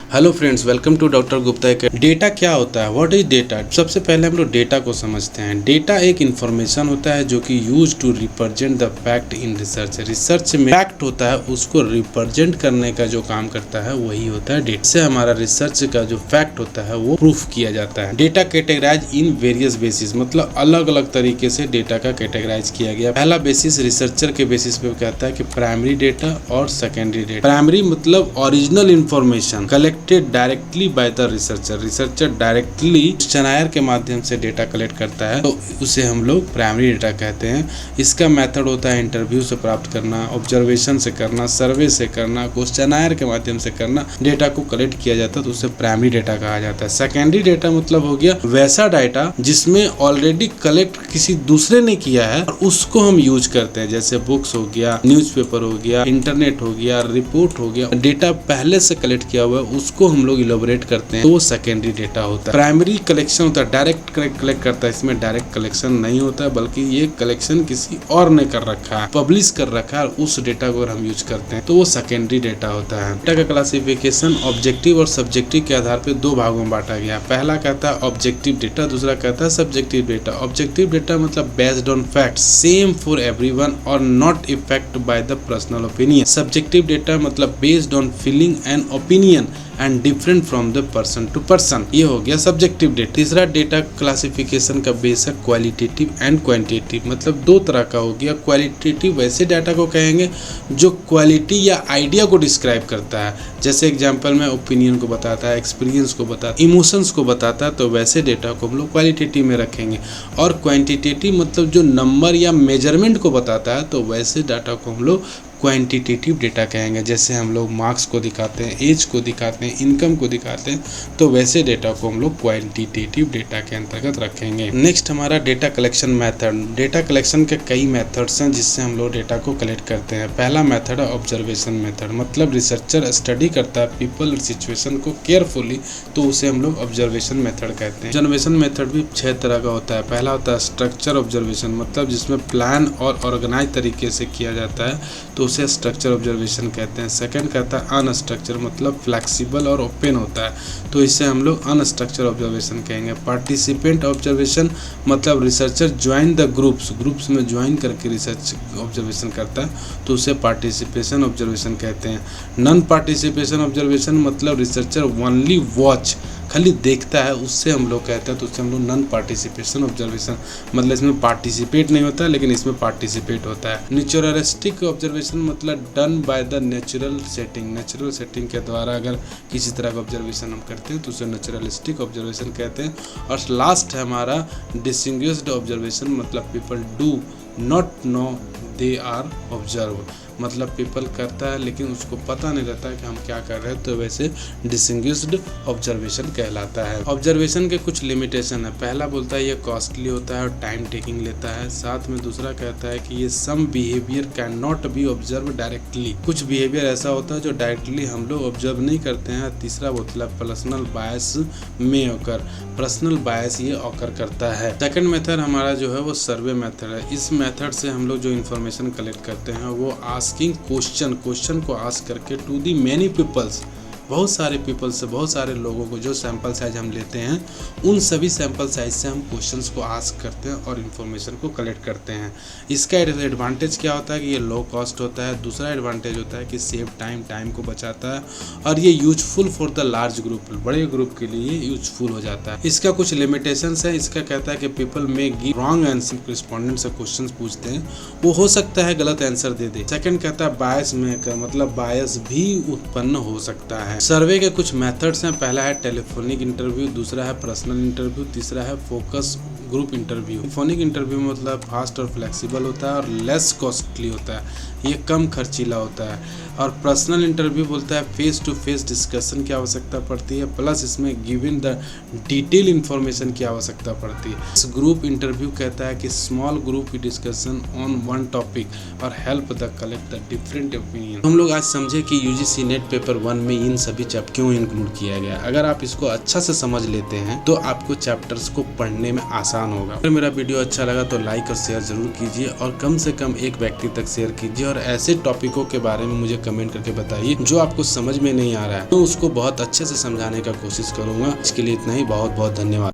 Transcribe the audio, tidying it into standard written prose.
Hello friends, welcome to doctor Gupta. Data क्या होता है? What is data? सबसे पहले हम लोग डेटा को समझते हैं। डेटा एक इंफॉर्मेशन होता है जो कि use to represent the fact in research. Research में फैक्ट होता है, उसको रिप्रेजेंट करने का जो काम करता है वही होता है डेटा। से हमारा रिसर्च का जो फैक्ट होता है वो प्रूफ किया जाता है। Data categorize in various basis, मतलब अलग अलग तरीके से डेटा का कैटेगराइज किया गया। पहला बेसिस रिसर्चर के बेसिस पे कहता है कि प्राइमरी डेटा और सेकेंडरी डेटा। प्राइमरी मतलब original information collected directly by the researcher. Researcher directly questionnaire के माध्यम से डेटा कलेक्ट करता है तो उसे हम लोग प्राइमरी डेटा कहते हैं। इसका मेथड होता है इंटरव्यू से प्राप्त करना, ऑब्जर्वेशन से करना, सर्वे से करना, क्वेश्चनायर के माध्यम से करना। डेटा को कलेक्ट किया जाता है तो उसे प्राइमरी डेटा कहा जाता है। सेकेंडरी डेटा मतलब हो गया वैसा डाटा जिसमें ऑलरेडी कलेक्ट किसी दूसरे ने किया है और उसको हम यूज करते हैं, जैसे बुक्स हो गया, न्यूज़पेपर हो गया, इंटरनेट हो गया, रिपोर्ट हो गया। डेटा पहले से कलेक्ट किया हुआ है उसको हम लोग इलेबोरेट करते हैं तो वो सेकेंडरी डेटा होता है। प्राइमरी कलेक्शन होता है डायरेक्ट कलेक्ट करता है, इसमें डायरेक्ट कलेक्शन नहीं होता है बल्कि ये कलेक्शन किसी और ने कर रखा है, पब्लिश कर रखा है। उस डेटा को अगर हम यूज करते हैं तो वो सेकेंडरी डेटा होता है। डेटा का क्लासिफिकेशन ऑब्जेक्टिव और सब्जेक्टिव के आधार पर दो भागों में बांटा गया। पहला कहता है ऑब्जेक्टिव डेटा, दूसरा कहता है सब्जेक्टिव डेटा। ऑब्जेक्टिव डेटा मतलब based on fact, same for everyone और not effect by the personal opinion. Subjective data मतलब based on feeling and opinion and different from the person to person. ये हो गया subjective data. तीसरा data classification का base है qualitative and quantitative, मतलब दो तरह का हो गया। क्वालिटेटिव वैसे डाटा को कहेंगे जो क्वालिटी या आइडिया को डिस्क्राइब करता है, जैसे एग्जांपल में ओपिनियन को बताता है, एक्सपीरियंस को बताता है, इमोशंस को बताता है, तो वैसे डेटा को हम लोग क्वालिटेटिव में रखेंगे। और क्वांटिटेटिव मतलब जो नंबर या मेजरमेंट को बताता है तो वैसे डाटा को हम लोग क्वांटिटेटिव डेटा कहेंगे। जैसे हम लोग मार्क्स को दिखाते हैं, एज को दिखाते हैं, इनकम को दिखाते हैं, तो वैसे डेटा को हम लोग क्वांटिटेटिव डेटा के अंतर्गत रखेंगे। नेक्स्ट हमारा data collection method. Data collection के कई मेथड्स हैं जिससे हम लोग डेटा को कलेक्ट करते हैं। पहला मेथड है ऑब्जर्वेशन मेथड, मतलब रिसर्चर स्टडी करता है पीपल सिचुएशन को केयरफुली, तो उसे हम लोग ऑब्जर्वेशन मेथड कहते हैं। ऑब्जर्वेशन मेथड भी 6 तरह का होता है। पहला होता है स्ट्रक्चर ऑब्जर्वेशन, मतलब जिसमें प्लान और ऑर्गेनाइज तरीके से किया जाता है तो उसे स्ट्रक्चर ऑब्जर्वेशन कहते हैं। सेकंड कहता है अनस्ट्रक्चर, मतलब फ्लेक्सिबल और ओपन होता है तो इसे हम लोग अनस्ट्रक्चर ऑब्जर्वेशन कहेंगे। पार्टिसिपेंट ऑब्जर्वेशन मतलब रिसर्चर ज्वाइन द ग्रुप्स में ज्वाइन करके रिसर्च ऑब्जर्वेशन करता है तो उसे पार्टिसिपेशन ऑब्जर्वेशन कहते हैं। नॉन पार्टिसिपेशन ऑब्जर्वेशन मतलब रिसर्चर ओनली वॉच, खाली देखता है, उससे हम लोग कहते हैं तो उससे हम लोग नॉन पार्टिसिपेशन ऑब्जर्वेशन, मतलब इसमें पार्टिसिपेट नहीं होता है लेकिन इसमें पार्टिसिपेट होता है। नेचुरलिस्टिक ऑब्जर्वेशन मतलब done by the natural setting के द्वारा अगर किसी तरह का ऑब्जर्वेशन हम करते हैं तो उसे नेचुरलिस्टिक ऑब्जर्वेशन कहते हैं। और लास्ट है हमारा डिस्टिंग्विश्ड ऑब्जर्वेशन, मतलब people do not know they are observe, मतलब पीपल करता है लेकिन उसको पता नहीं रहता है कि हम क्या कर रहे हैं, तो वैसे डिस्टिंग्विश्ड ऑब्जर्वेशन कहलाता है। ऑब्जर्वेशन के कुछ लिमिटेशन है। पहला बोलता है ये कॉस्टली होता है और टाइम टेकिंग लेता है। साथ में दूसरा कहता है कि ये some behaviour can not be observe directly, कुछ बिहेवियर ऐसा होता है जो डायरेक्टली हम लोग ऑब्जर्व नहीं करते हैं। तीसरा मतलब पर्सनल बायस में ऑकर, पर्सनल बायस ये ऑकर करता है। सेकंड मेथड हमारा जो है वो सर्वे मेथड है। इस मेथड से हम लोग जो इन्फॉर्मेशन कलेक्ट करते हैं वो आस्किंग क्वेश्चन को आस्क करके टू दी मैनी पीपल्स, बहुत सारे पीपल से, बहुत सारे लोगों को, जो सैंपल साइज हम लेते हैं उन सभी सैंपल साइज से हम क्वेश्चंस को आस्क करते हैं और इन्फॉर्मेशन को कलेक्ट करते हैं। इसका एडवांटेज क्या होता है कि ये लो कॉस्ट होता है। दूसरा एडवांटेज होता है कि सेव टाइम को बचाता है और ये useful for the large group, बड़े ग्रुप के लिए यूजफुल हो जाता है। इसका कुछ लिमिटेशंस है। इसका कहता है कि पीपल में गिव रॉन्ग आंसर, रिस्पोंडेंट से क्वेश्चन पूछते हैं वो हो सकता है गलत आंसर दे दे। सेकंड कहता है बायस मेकर, मतलब बायस भी उत्पन्न हो सकता है। सर्वे के कुछ मेथड्स हैं। पहला है टेलीफोनिक इंटरव्यू, दूसरा है पर्सनल इंटरव्यू, तीसरा है focus group interview. Telephonic interview मतलब फास्ट और फ्लेक्सिबल होता है और लेस कॉस्टली होता है, ये कम खर्चीला होता है। और पर्सनल इंटरव्यू बोलता है फेस टू फेस डिस्कशन की आवश्यकता पड़ती है, प्लस इसमें गिवन द डिटेल इंफॉर्मेशन की आवश्यकता पड़ती है। इस ग्रुप इंटरव्यू कहता है कि small group discussion on one topic और help the collect the different opinion. हम लोग आज समझे कि यूजीसी नेट पेपर 1 में इन सभी चैप्टर क्यों इंक्लूड किया गया। अगर आप इसको अच्छा से समझ लेते हैं तो आपको चैप्टर्स को पढ़ने में आसान होगा। अगर मेरा वीडियो अच्छा लगा तो लाइक और शेयर जरूर कीजिए और कम से कम एक व्यक्ति तक शेयर कीजिए और ऐसे टॉपिकों के बारे में मुझे कमेंट करके बताइए जो आपको समझ में नहीं आ रहा है, तो उसको बहुत अच्छे से समझाने का कोशिश करूंगा। इसके लिए इतना ही, बहुत बहुत धन्यवाद।